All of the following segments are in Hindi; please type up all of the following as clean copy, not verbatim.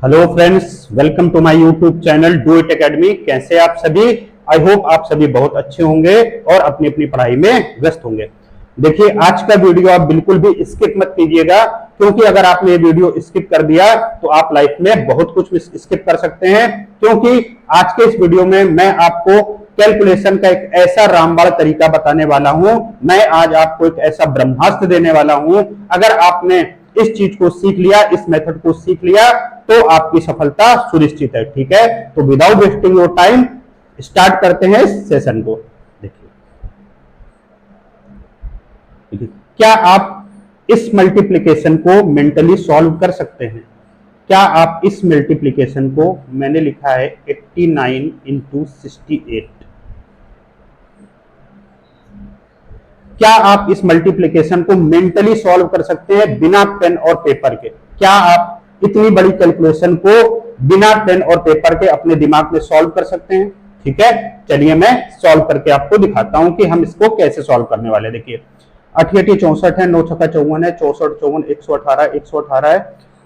Hello friends, welcome to my YouTube channel do it academy. कैसे आप सभी? आई होप आप सभी बहुत अच्छे होंगे और अपनी अपनी पढ़ाई में व्यस्त होंगे। देखिए, आज का वीडियो आप बिल्कुल भी स्किप मत कीजिएगा, क्योंकि अगर आपने ये वीडियो स्किप कर दिया तो आप लाइफ में बहुत कुछ स्किप कर सकते हैं। क्योंकि आज के इस वीडियो में मैं आपको कैलकुलेशन का एक ऐसा रामबाण तरीका बताने वाला हूं। मैं आज आपको एक ऐसा ब्रह्मास्त्र देने वाला हूं। अगर आपने इस चीज को सीख लिया, इस मेथड को सीख लिया, तो आपकी सफलता सुनिश्चित है। ठीक है, तो without wasting your time start करते हैं इस सेशन को। देखिए, क्या आप इस मल्टीप्लिकेशन को मेंटली सॉल्व कर सकते हैं? क्या आप इस मल्टीप्लिकेशन को, मैंने लिखा है 89 इंटू 68, क्या आप इस मल्टीप्लिकेशन को मेंटली सॉल्व कर सकते हैं बिना पेन और पेपर के? क्या आप इतनी बड़ी कैलकुलेशन को बिना पेन और पेपर के अपने दिमाग में सॉल्व कर सकते हैं? ठीक है, चलिए मैं सॉल्व करके आपको दिखाता हूं कि हम इसको कैसे सॉल्व करने वाले। देखिए, 8 8 64 है, 9 6 54 है, 64 54 118 है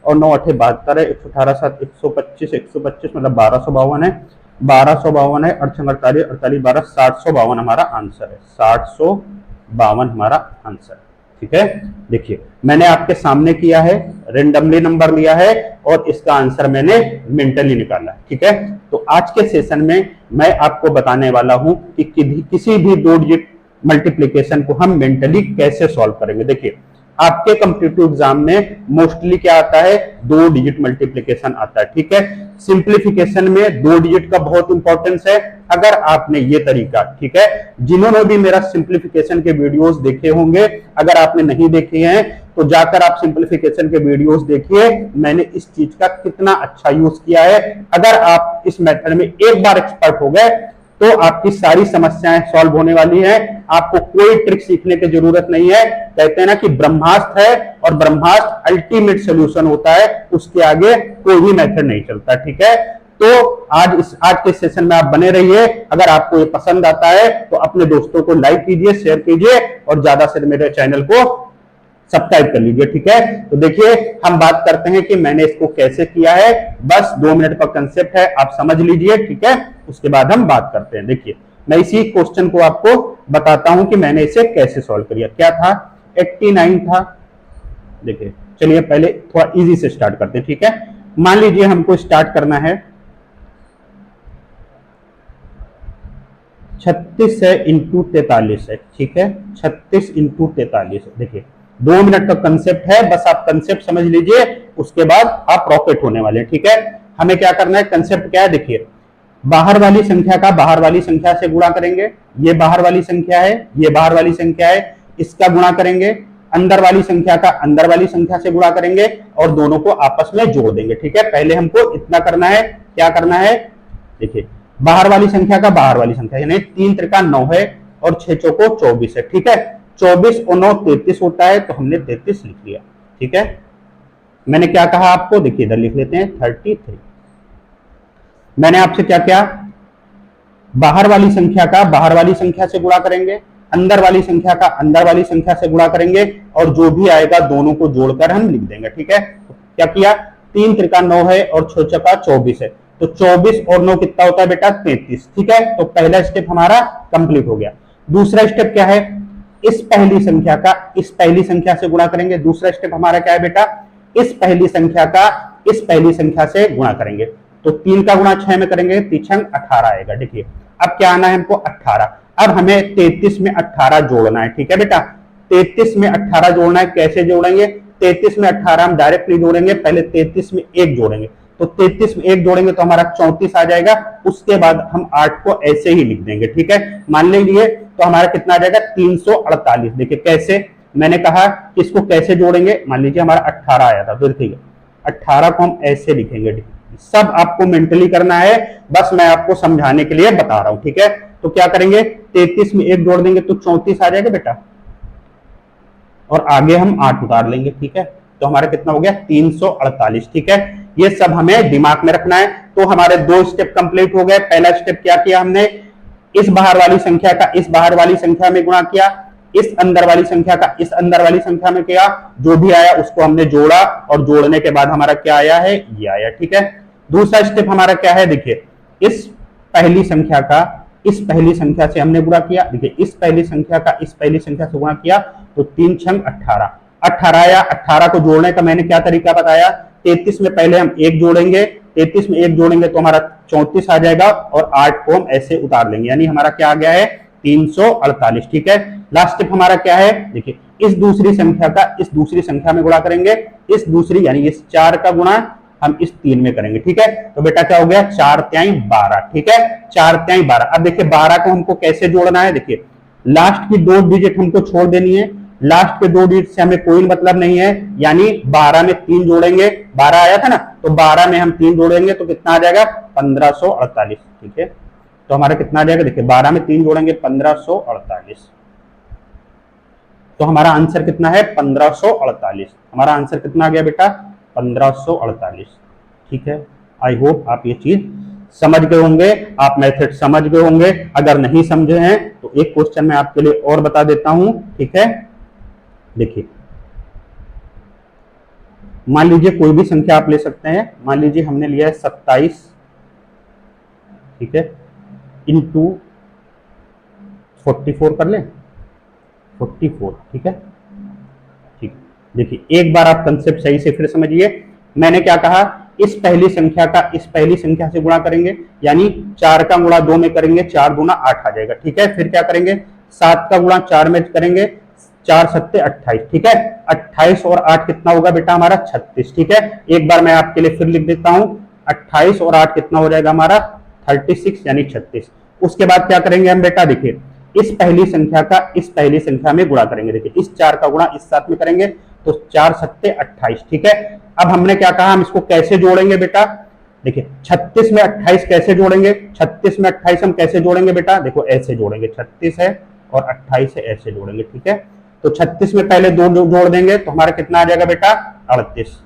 और 9 8 72 है, 118 7 125 मतलब 1252 है, 1252 है, 8 48 48 12 752 हमारा आंसर है। 752 हमारा आंसर। ठीक है, देखिए मैंने आपके सामने किया है, रेंडमली नंबर लिया है और इसका आंसर मैंने मेंटली निकाला है। ठीक है, तो आज के सेशन में मैं आपको बताने वाला हूं कि किसी भी 2 डिजिट मल्टीप्लिकेशन को हम मेंटली कैसे सॉल्व करेंगे। देखिए, आपके कॉम्पिटिटिव एग्जाम में मोस्टली क्या आता है? 2 डिजिट मल्टीप्लिकेशन आता है। ठीक है, सिंप्लीफिकेशन में 2 डिजिट का बहुत इंपॉर्टेंस है। अगर आपने ये तरीका, ठीक है, जिन्होंने भी मेरा सिंप्लीफिकेशन के वीडियोस देखे होंगे, अगर आपने नहीं देखे हैं तो जाकर आप सिंप्लीफिकेशन के वीडियोस देखिए, मैंने इस चीज का कितना अच्छा यूज किया है। अगर आप इस मेथड में एक बार एक्सपर्ट हो गए तो आपकी सारी समस्याएं सॉल्व होने वाली हैं। आपको कोई ट्रिक सीखने की जरूरत नहीं है। कहते हैं ना कि ब्रह्मास्त्र है और ब्रह्मास्त्र अल्टीमेट सॉल्यूशन होता है, उसके आगे कोई भी मेथड नहीं चलता। ठीक है, तो आज के सेशन में आप बने रहिए। अगर आपको ये पसंद आता है तो अपने दोस्तों को लाइक कीजिए, शेयर कीजिए और ज्यादा से मेरे चैनल को सब्सक्राइब कर लीजिए। ठीक है, तो देखिए हम बात करते हैं कि मैंने इसको कैसे किया है। बस 2 मिनट का कंसेप्ट है, आप समझ लीजिए। ठीक है, उसके बाद हम बात करते हैं। देखिए, मैं इसी क्वेश्चन को आपको बताता हूं कि मैंने इसे कैसे सॉल्व किया। क्या था? 89 था। देखिए, चलिए पहले थोड़ा इजी से स्टार्ट करते हैं। ठीक है, मान लीजिए हमको स्टार्ट करना है 36 है इंटू 43 है। ठीक है, 36 इंटू 43 है। देखिए, 2 मिनट का कंसेप्ट है, बस आप कंसेप्ट समझ लीजिए, उसके बाद आप रॉकेट होने वाले हैं। ठीक है, हमें क्या करना है? कंसेप्ट क्या है? देखिए, बाहर वाली संख्या का बाहर वाली संख्या से गुणा करेंगे। ये बाहर वाली संख्या है, ये बाहर वाली संख्या है, इसका गुणा करेंगे। अंदर वाली संख्या का अंदर वाली संख्या से गुणा करेंगे और दोनों को आपस में जोड़ देंगे। ठीक है, पहले हमको इतना करना है। क्या करना है? देखिए, बाहर वाली संख्या का बाहर वाली संख्या, यानी 3 त्रिका 9 है और 6 चौको 24 है। ठीक है, 24 और 9 33 होता है, तो हमने 33 लिख लिया। ठीक है, मैंने क्या कहा आपको? देखिए, इधर लिख लेते हैं 33। मैंने आपसे क्या किया? बाहर वाली संख्या का बाहर वाली संख्या से गुणा करेंगे, अंदर वाली संख्या का अंदर वाली संख्या से गुणा करेंगे और जो भी आएगा दोनों को जोड़कर हम लिख देंगे। ठीक है, क्या किया? 3 त्रिका 9 है और 6 चौका 24 है, तो 24 और 9 कितना होता है बेटा? 33। ठीक है, तो पहला स्टेप हमारा कंप्लीट हो गया। दूसरा स्टेप क्या है? इस पहली संख्या का इस पहली संख्या से गुणा करेंगे। दूसरा स्टेप हमारा क्या है बेटा? इस पहली संख्या का इस पहली संख्या से गुणा करेंगे। तो 3 का गुणा 6 में करेंगे, 3 18 आएगा। देखिए, अब क्या आना है हमको? 18। अब हमें 33 में 18 जोड़ना है। ठीक है बेटा, 33 में 18 जोड़ना है। कैसे जोड़ेंगे? 33 में 18 हम डायरेक्टली जोड़ेंगे, पहले 33 में 1 जोड़ेंगे, तो 33 में 1 जोड़ेंगे तो हमारा 34 आ जाएगा। उसके बाद हम 8 को ऐसे ही लिख देंगे। ठीक है, मान लीजिए, तो हमारा कितना आ जाएगा? 348। देखिए कैसे, मैंने कहा कि इसको कैसे जोड़ेंगे। मान लीजिए हमारा 18 आया था, तो देखिए 18 को हम ऐसे लिखेंगे। सब आपको मेंटली करना है, बस मैं आपको समझाने के लिए बता रहा हूं। ठीक है, तो क्या करेंगे? 33 में 1 जोड़ देंगे तो 34 आ जाएगा बेटा, और आगे हम 8 उतार लेंगे। ठीक है, तो हमारा कितना हो गया? 348। ठीक है, ये सब हमें दिमाग में रखना है। तो हमारे 2 स्टेप कंप्लीट हो गए। पहला स्टेप क्या किया हमने? इस बाहर वाली संख्या का इस बाहर वाली संख्या में गुणा किया, इस अंदर वाली संख्या का इस अंदर वाली संख्या में क्या जो भी आया उसको हमने जोड़ा और जोड़ने के बाद हमारा क्या आया है, ये आया। ठीक है, दूसरा स्टेप हमारा क्या है, देखिए इस पहली संख्या का इस पहली संख्या से हमने गुणा किया। देखिए इस पहली संख्या का इस पहली संख्या से गुणा किया तो 3 छंग 18, 18 या 18 को जोड़ने का मैंने क्या तरीका बताया, 33 में पहले हम 1 जोड़ेंगे, 33 में 1 जोड़ेंगे तो हमारा 34 आ जाएगा और 8 को हम ऐसे उतार लेंगे, यानी हमारा क्या आ गया है 348। ठीक है, लास्ट स्टेप हमारा क्या है, देखिए इस दूसरी संख्या का इस दूसरी संख्या में गुणा करेंगे, इस दूसरी यानी इस 4 का गुणा हम इस 3 में करेंगे। ठीक है, तो बेटा क्या हो गया 4 तिहाई 12। ठीक है, 4 तिहाई 12। अब देखिए 12 को हमको कैसे जोड़ना है, देखिए लास्ट की 2 डिजिट हमको छोड़ देनी है, लास्ट के 2 डिजिट से हमें कोई मतलब नहीं है, यानी 12 में 3 जोड़ेंगे, 12 आया था ना, तो 12 में हम 3 जोड़ेंगे तो कितना आ जाएगा 1548। ठीक है, तो हमारा कितना आ जाएगा, देखिए 12 में 3 जोड़ेंगे 1548, तो हमारा आंसर कितना है 1548। हमारा आंसर कितना आ गया बेटा 1548। ठीक है, आई होप आप ये चीज समझ गए होंगे, आप मेथड समझ गए होंगे। अगर नहीं समझे हैं तो एक क्वेश्चन मैं आपके लिए और बता देता हूं। ठीक है, देखिए मान लीजिए कोई भी संख्या आप ले सकते हैं, मान लीजिए हमने लिया है 27, ठीक है, इंटू 44 कर लें, 44। ठीक है, ठीक, देखिए एक बार आप कंसेप्ट सही से फिर समझिए। मैंने क्या कहा, इस पहली संख्या का इस पहली संख्या से गुणा करेंगे, यानी 4 का गुणा 2 में करेंगे, 4 दूना 8 आ जाएगा। ठीक है, फिर क्या करेंगे 7 का गुणा 4 में करेंगे, 4 सत्ते 28। ठीक है, 28 और 8 कितना होगा बेटा हमारा 36। ठीक है, एक बार मैं आपके लिए फिर लिख देता हूं, 28 और 8 कितना हो जाएगा हमारा 36 यानी 36। उसके बाद क्या करेंगे हम बेटा, देखिए इस पहली संख्या का इस पहली संख्या में गुणा करेंगे, देखिए इस 4 का गुणा इस 7 में करेंगे तो 4 सत्ते 28। ठीक है, अब हमने क्या कहा, हम इसको कैसे जोड़ेंगे बेटा, देखिए 36 में 28 कैसे जोड़ेंगे, 36 में 28 हम कैसे जोड़ेंगे बेटा, देखो ऐसे जोड़ेंगे, 36 है और 28 है ऐसे जोड़ेंगे। ठीक है, तो 36 में पहले 2 जोड़ देंगे तो हमारा कितना आ जाएगा बेटा 38।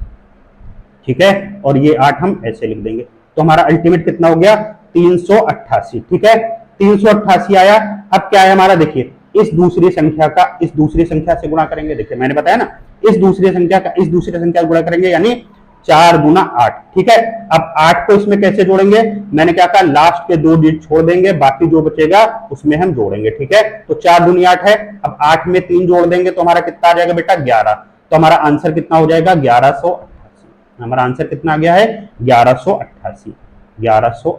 ठीक है, और ये 8 हम ऐसे लिख देंगे तो हमारा अल्टीमेट कितना हो गया 388। ठीक है, 388 आया। अब क्या है हमारा, देखिए इस दूसरी संख्या का इस दूसरी संख्या से गुणा करेंगे, देखिए मैंने बताया ना, इस दूसरी संख्या का इस दूसरी संख्या से गुणा करेंगे, यानी 4 गुना 8। ठीक है, अब 8 को इसमें कैसे जोड़ेंगे, मैंने क्या कहा लास्ट के 2 डिजिट छोड़ देंगे, बाकी जो बचेगा उसमें हम जोड़ेंगे। ठीक है, तो 4 दूनी 8 है, अब 8 में 3 जोड़ देंगे तो हमारा कितना आ जाएगा बेटा 11। तो हमारा आंसर कितना हो जाएगा 1188। हमारा आंसर कितना आ गया है 1188, 1188।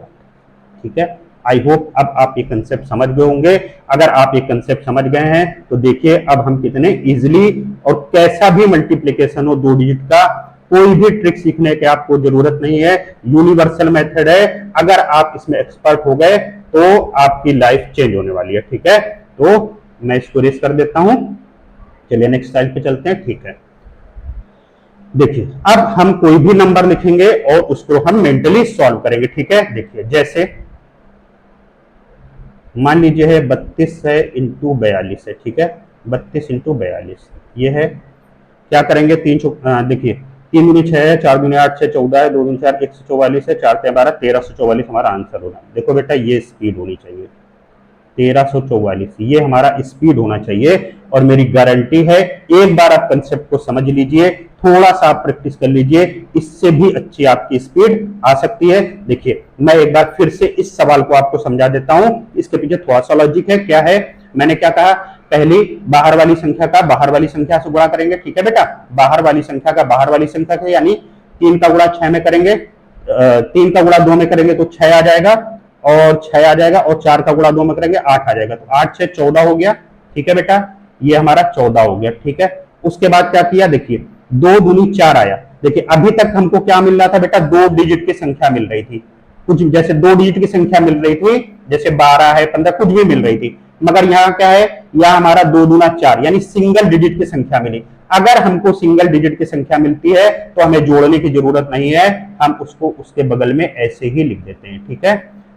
ठीक है, आई होप अब आप ये कंसेप्ट समझ गए होंगे। अगर आप ये कंसेप्ट समझ गए हैं तो देखिए अब हम कितने इजीली और कैसा भी मल्टीप्लिकेशन हो 2 डिजिट का, कोई भी ट्रिक सीखने की आपको जरूरत नहीं है, यूनिवर्सल मेथड है। अगर आप इसमें एक्सपर्ट हो गए तो आपकी लाइफ चेंज होने वाली है। ठीक है, तो मैं इसको रेस कर देता हूं, चलिए नेक्स्ट स्लाइड पे चलते हैं। ठीक है, देखिए अब हम कोई भी नंबर लिखेंगे और उसको हम मेंटली सॉल्व करेंगे। ठीक है, देखिए जैसे मान लीजिए है 32 है इंटू 42 है। ठीक है, 32 इंटू 42 ये है, क्या करेंगे देखिए 3 दूनी 6 है, 4 दूनी 8 6 14 है, 2 दूनी 4 144 है, 4 12 1344 हमारा आंसर होना। देखो बेटा ये स्पीड होनी चाहिए 1344, ये हमारा स्पीड होना चाहिए। और मेरी गारंटी है एक बार आप कंसेप्ट को समझ लीजिए, थोड़ा सा आप प्रैक्टिस कर लीजिए, इससे भी अच्छी आपकी स्पीड आ सकती है। देखिए मैं एक बार फिर से इस सवाल को आपको समझा देता हूं, इसके पीछे थोड़ा सा लॉजिक है। क्या है, मैंने क्या कहा, पहली बाहर वाली संख्या का बाहर वाली संख्या से गुणा करेंगे। ठीक है बेटा, बाहर वाली संख्या का बाहर वाली संख्या का, यानी 3 का गुणा 6 में करेंगे, 3 का गुणा 2 में करेंगे तो 6 आ जाएगा और 6 आ जाएगा, और 4 का गुणा 2 में करेंगे 8 आ जाएगा, तो 8 6 14 हो गया। ठीक है बेटा, ये हमारा 14 हो गया। ठीक है, उसके बाद क्या किया, देखिए 2 दूनी 4 आया। देखिए अभी तक हमको क्या मिल रहा था बेटा, 2 डिजिट की संख्या मिल रही थी, कुछ जैसे 2 डिजिट की संख्या मिल रही थी, जैसे 12 है 15 कुछ भी मिल रही थी। मगर यहाँ क्या है, यहाँ हमारा 2 दूना 4 यानी सिंगल डिजिट की संख्या मिली। अगर हमको सिंगल डिजिट की संख्या मिलती है तो हमें जोड़ने की जरूरत नहीं है, हम उसको उसके बगल में ऐसे ही लिख देते हैं। ठीक है,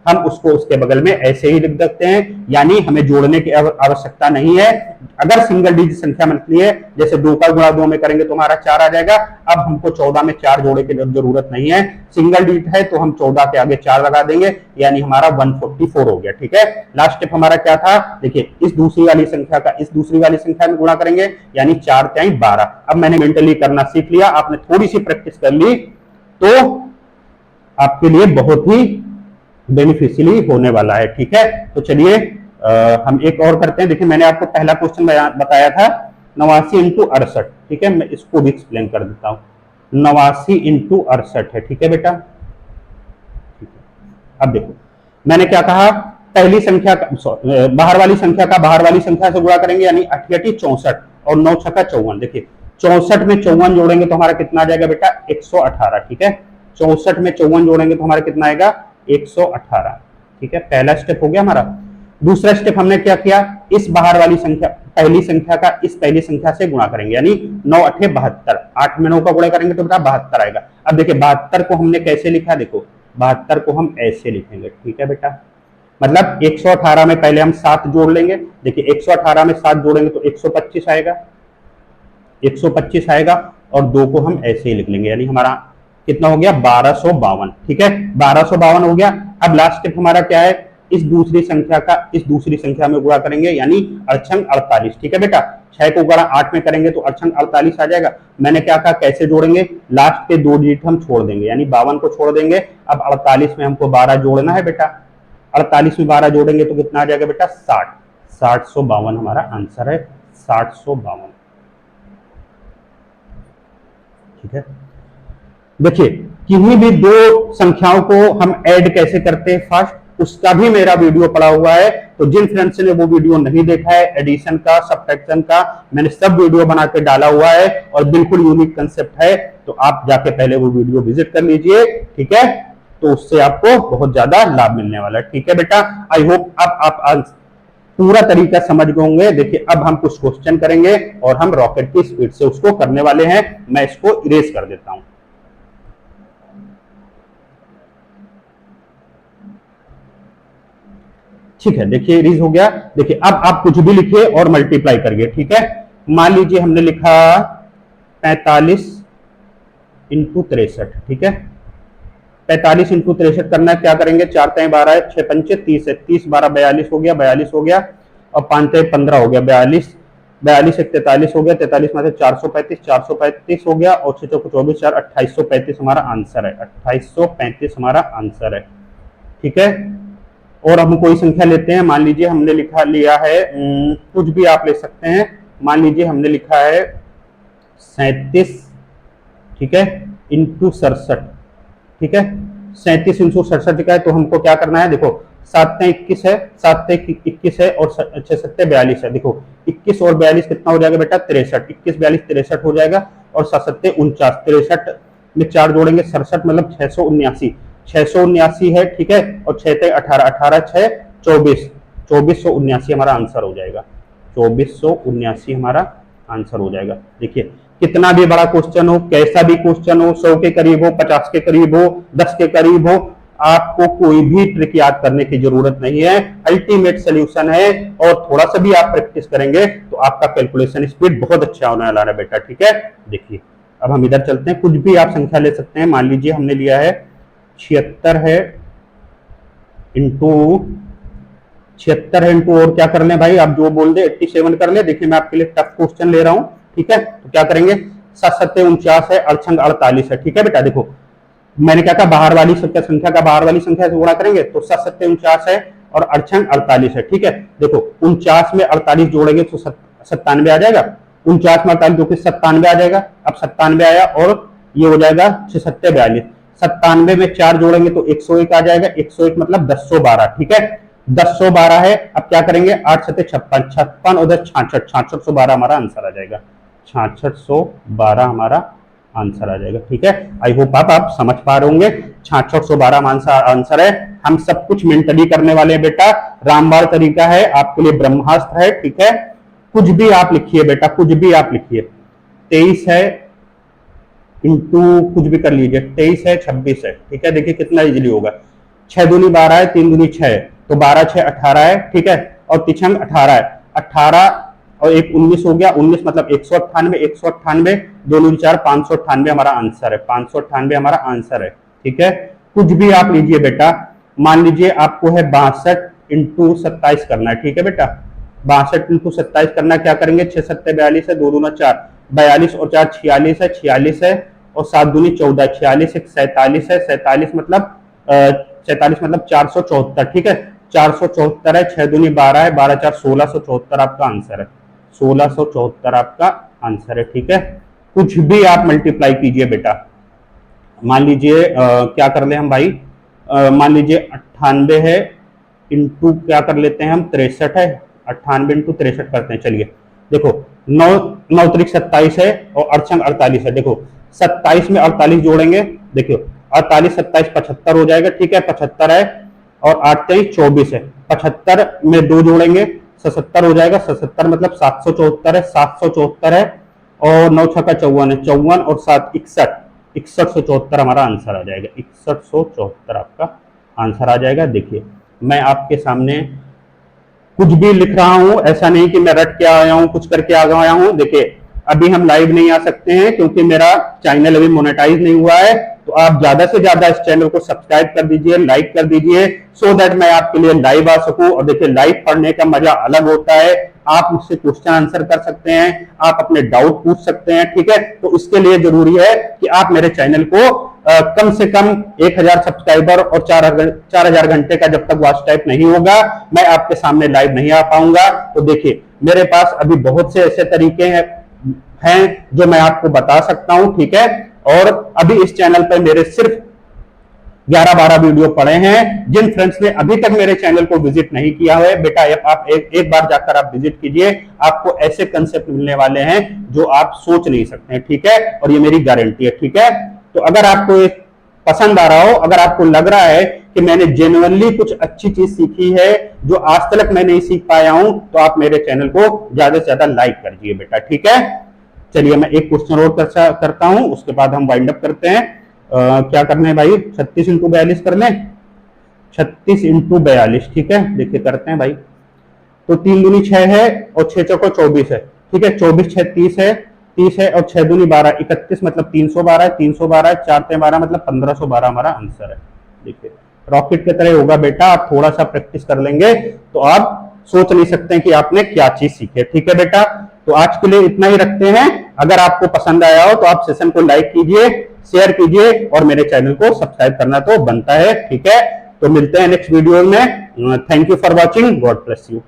हम उसको उसके बगल में ऐसे ही लिख सकते हैं, यानी हमें जोड़ने की आवश्यकता नहीं है। अगर सिंगल डिजिट संख्या मिलती है, जैसे 2 का गुणा 2 में करेंगे तो हमारा 4 आ जाएगा। अब हमको 14 में 4 जोड़े की जरूरत नहीं है, सिंगल डिजिट है तो हम 14 के आगे 4 लगा देंगे, यानी हमारा 144 हो गया। ठीक है, लास्ट स्टेप हमारा क्या था, देखिए इस दूसरी वाली संख्या का इस दूसरी वाली संख्या में गुणा करेंगे, यानी 4 तिहाई 12। अब मैंने मेंटली करना सीख लिया, आपने थोड़ी सी प्रैक्टिस कर ली तो आपके लिए बहुत ही बेनिफिशियली होने वाला है। ठीक है, तो चलिए हम एक और करते हैं। देखिए मैंने आपको पहला क्वेश्चन बताया था 89 इंटू 68। ठीक है, मैं इसको भी एक्सप्लेन कर देता हूं। 89 इंटू 68 है। ठीक है बेटा, ठीक है। अब देखो मैंने क्या कहा, पहली संख्या बाहर वाली संख्या का बाहर वाली संख्या से गुणा करेंगे, यानी 88 64 और 9 छक्का 54। देखिए 64 में 54 जोड़ेंगे तो हमारा कितना आ जाएगा बेटा, 118। ठीक है, 64 में 54 जोड़ेंगे तो हमारा कितना आएगा, 118। ठीक है, पहला स्टेप हो गया हमारा। दूसरा स्टेप हमने क्या किया, इस बाहर वाली संख्या पहली संख्या का इस पहली संख्या से गुणा करेंगे, यानी 9 8 72। 8 में 9 का गुणा करेंगे तो बेटा 72 आएगा। अब देखिए 72 को हमने कैसे लिखा, देखो 72 को हम ऐसे लिखेंगे। ठीक है बेटा, मतलब 118 में पहले हम 7 जोड़ लेंगे। देखिए 118 में 7 जोड़ेंगे तो 125 आएगा, 125 आएगा, और 2 को हम ऐसे ही लिख लेंगे, यानी हमारा कितना हो गया, 1252। ठीक है, 1252 हो गया। अब लास्ट स्टेप हमारा क्या है, इस दूसरी संख्या का इस दूसरी संख्या में गुणा करेंगे, यानी अड़छंग 48। ठीक है बेटा, 6 को गुणा 8 में करेंगे तो अड़छंग 48 आ जाएगा। मैंने क्या कहा, कैसे जोड़ेंगे, लास्ट के 2 डिजिट हम छोड़ देंगे, यानी 52 को छोड़ देंगे। अब 48 में हमको 12 जोड़ना है बेटा, 48 में 12 जोड़ेंगे तो कितना आ जाएगा बेटा, 60। 752 हमारा आंसर है, 752। ठीक है, देखिए किन्हीं भी 2 संख्याओं को हम ऐड कैसे करते हैं फर्स्ट, उसका भी मेरा वीडियो पड़ा हुआ है। तो जिन फ्रेंड्स ने वो वीडियो नहीं देखा है, एडिशन का सब्ट्रैक्शन का, मैंने सब वीडियो बना के डाला हुआ है और बिल्कुल यूनिक कंसेप्ट है, तो आप जाके पहले वो वीडियो विजिट कर लीजिए। ठीक है, तो उससे आपको बहुत ज्यादा लाभ मिलने वाला है। ठीक है बेटा, आई होप आप आज पूरा तरीका समझ गए होंगे। देखिए अब हम कुछ क्वेश्चन करेंगे और हम रॉकेट की स्पीड से उसको करने वाले हैं। मैं इसको इरेज कर देता हूं। ठीक है, देखिए इरेज हो गया। देखिए अब आप कुछ भी लिखिए और मल्टीप्लाई करिए। ठीक है, मान लीजिए हमने लिखा 45 इंटू 63। ठीक है, 45 इंटू 63 करना है, क्या करेंगे, 4 तिहाई 12 है, 6 पंचे 30 है, 30 12 42 हो गया, 42 हो गया, और 5 तिहाई 15 हो गया, 42 42 एक 43 हो गया, 43 में से 435 435 हो गया, और 6 चौको 24 4 2835 हमारा आंसर है, 2835 हमारा आंसर है। ठीक है, और हम कोई संख्या लेते हैं, मान लीजिए हमने लिया है कुछ भी आप ले सकते हैं, मान लीजिए हमने लिखा है 37। ठीक है, इंटू 67। ठीक है, 37 इंटू 67 लिखा है, तो हमको क्या करना है, देखो 7 21 है, 7 21 है, और 6 7 42 है। देखो 21 और 42 कितना हो जाएगा बेटा, 63। 21 42 63 हो जाएगा, और 7 7 49, 63 में 4 जोड़ेंगे 67, मतलब 679। 679 है। ठीक है, और 6 ते 18 18 6 24 2479 हमारा आंसर हो जाएगा, 2479 हमारा आंसर हो जाएगा। देखिए कितना भी बड़ा क्वेश्चन हो, कैसा भी क्वेश्चन हो, 100 के करीब हो, 50 के करीब हो, 10 के करीब हो, आपको कोई भी ट्रिक याद करने की जरूरत नहीं है, अल्टीमेट सोल्यूशन है। और थोड़ा सा भी आप प्रैक्टिस करेंगे तो आपका कैलकुलेशन स्पीड बहुत अच्छा होने वाला है बेटा। ठीक है, देखिए अब हम इधर चलते हैं, कुछ भी आप संख्या ले सकते हैं। मान लीजिए हमने लिया है 76 है, इंटू 76 है, इंटू और क्या कर ले भाई, आप जो बोल दे 87 कर ले। देखिए मैं आपके लिए टफ क्वेश्चन ले रहा हूं। ठीक है, तो क्या करेंगे, 7 7 49 है, अड़छंग 48 है। ठीक है बेटा, देखो मैंने क्या कहा, बाहर वाली संख्या का बाहर वाली संख्या से गुणा करेंगे, तो 7 7 49 है, और अड़छंग 48 है। ठीक है, देखो 49 में 48 जोड़ेंगे तो 97 आ जाएगा, 49 में 48 जो कि 97 आ जाएगा। अब 97 आया, और ये हो जाएगा 6 7 42, 97 में 4 जोड़ेंगे तो 101 आ जाएगा, 101 मतलब 1012। ठीक है, 1012 है। अब क्या करेंगे, 8 7 56, 56 उधर 66, 6612 हमारा आंसर आ जाएगा, 6612 हमारा आंसर आ जाएगा। ठीक है, आई होप आप समझ पा रहे होंगे, 6612 आंसर है। हम सब कुछ मेंटली करने वाले हैं बेटा, रामबाण तरीका है, आपके लिए ब्रह्मास्त्र है। ठीक है, कुछ भी आप लिखिए बेटा, कुछ भी आप लिखिए। 23 है, इंटू कुछ भी कर लीजिए, 23 है, 26 है। ठीक है, देखिए कितना इजीली होगा, 6 दूनी 12 है, 3 दूनी 6, तो 12 6 18 है, ठीक है, और तिछंग 18 है, 18 और एक 19 हो गया, 19 मतलब 198, 198 2 दूनी 4, 598 हमारा आंसर है, 598 हमारा आंसर है, ठीक है। कुछ भी आप लीजिए बेटा, मान लीजिए आपको है 62 इंटू 27 करना है, ठीक है बेटा, 62 इंटू 27 करना, क्या करेंगे, 6 सत्ते 42 है, 2 दूना 4, 42 और 4 46 है, 46 है, और 7 दूनी 14, 46 एक 47 है, 47 मतलब 47 मतलब 474, ठीक है, 474 है, 6 दूनी 12 है, 12 4 1674 आपका आंसर है, 1674 आपका आंसर है, ठीक है। कुछ भी आप मल्टीप्लाई कीजिए बेटा, मान लीजिए क्या कर ले हम भाई, मान लीजिए 98 है इंटू क्या कर लेते हैं हम 63 है, 98 इंटू 63 करते हैं, चलिए देखो 9 9 त्रिक 27 है और अड़चंग 48 है, देखो 27 में 48 जोड़ेंगे, देखियो 48 27 75 हो जाएगा, ठीक है, 75 है, और 8 23 24 है, 75 में 2 जोड़ेंगे 77 हो जाएगा, 77 मतलब 774 है, 774 है, और 9 छक्का 54 है, 54 और 7 61, 6174 हमारा आंसर आ जाएगा, 6174 आपका आंसर आ जाएगा। देखिए मैं आपके सामने कुछ भी लिख रहा हूं, ऐसा नहीं कि मैं रट के आया हूं, कुछ करके आ गया हूं। देखिए अभी हम लाइव नहीं आ सकते हैं क्योंकि मेरा चैनल अभी मोनेटाइज नहीं हुआ है, तो आप ज्यादा से ज्यादा इस चैनल को सब्सक्राइब कर दीजिए, लाइक कर दीजिए, सो दैट मैं आपके लिए लाइव आ सकूं। और देखिए लाइव पढ़ने का मजा अलग होता है, आप मुझसे क्वेश्चन आंसर कर सकते हैं, आप अपने डाउट पूछ सकते हैं, ठीक है। तो इसके लिए जरूरी है कि आप मेरे चैनल को कम से कम 1000 सब्सक्राइबर और 4000 घंटे का जब तक वॉच टाइम नहीं होगा, मैं आपके सामने लाइव नहीं आ पाऊंगा। तो देखिए मेरे पास अभी बहुत से ऐसे तरीके हैं जो मैं आपको बता सकता हूं, ठीक है। और अभी इस चैनल पर मेरे सिर्फ 11-12 वीडियो पड़े हैं। जिन फ्रेंड्स ने अभी तक मेरे चैनल को विजिट नहीं किया है, बेटा आप एक बार जाकर आप विजिट कीजिए, आपको ऐसे कंसेप्ट मिलने वाले हैं जो आप सोच नहीं सकते हैं, ठीक है, और ये मेरी गारंटी है, ठीक है। तो अगर आपको पसंद आ रहा हो, अगर आपको लग रहा है कि मैंने जेन्युइनली कुछ अच्छी चीज सीखी है जो आज तक मैं नहीं सीख पाया हूं, तो आप मेरे चैनल को ज्यादा से ज्यादा लाइक करिए बेटा, ठीक है। चलिए मैं एक क्वेश्चन और करता हूं, उसके बाद हम वाइंड अप करते हैं। क्या करना है भाई, 36 इंटू 42 कर लें, 36 इंटू 42, ठीक है। देखिए करते हैं भाई, तो 3 दूनी 6 है और 6 चौको 24 है, ठीक है, 24 6 30 है, 30 है, और 6 दूनी 12 31 मतलब 312 है, 312 है, 4 3 12 मतलब 1512 हमारा आंसर है। देखिए रॉकेट की तरह होगा बेटा, आप थोड़ा सा प्रैक्टिस कर लेंगे तो आप सोच नहीं सकते कि आपने क्या चीज सीखी है, ठीक है बेटा। तो आज के लिए इतना ही रखते हैं। अगर आपको पसंद आया हो तो आप सेशन को लाइक कीजिए, शेयर कीजिए, और मेरे चैनल को सब्सक्राइब करना तो बनता है, ठीक है। तो मिलते हैं नेक्स्ट वीडियो में। Thank you for watching, God bless you.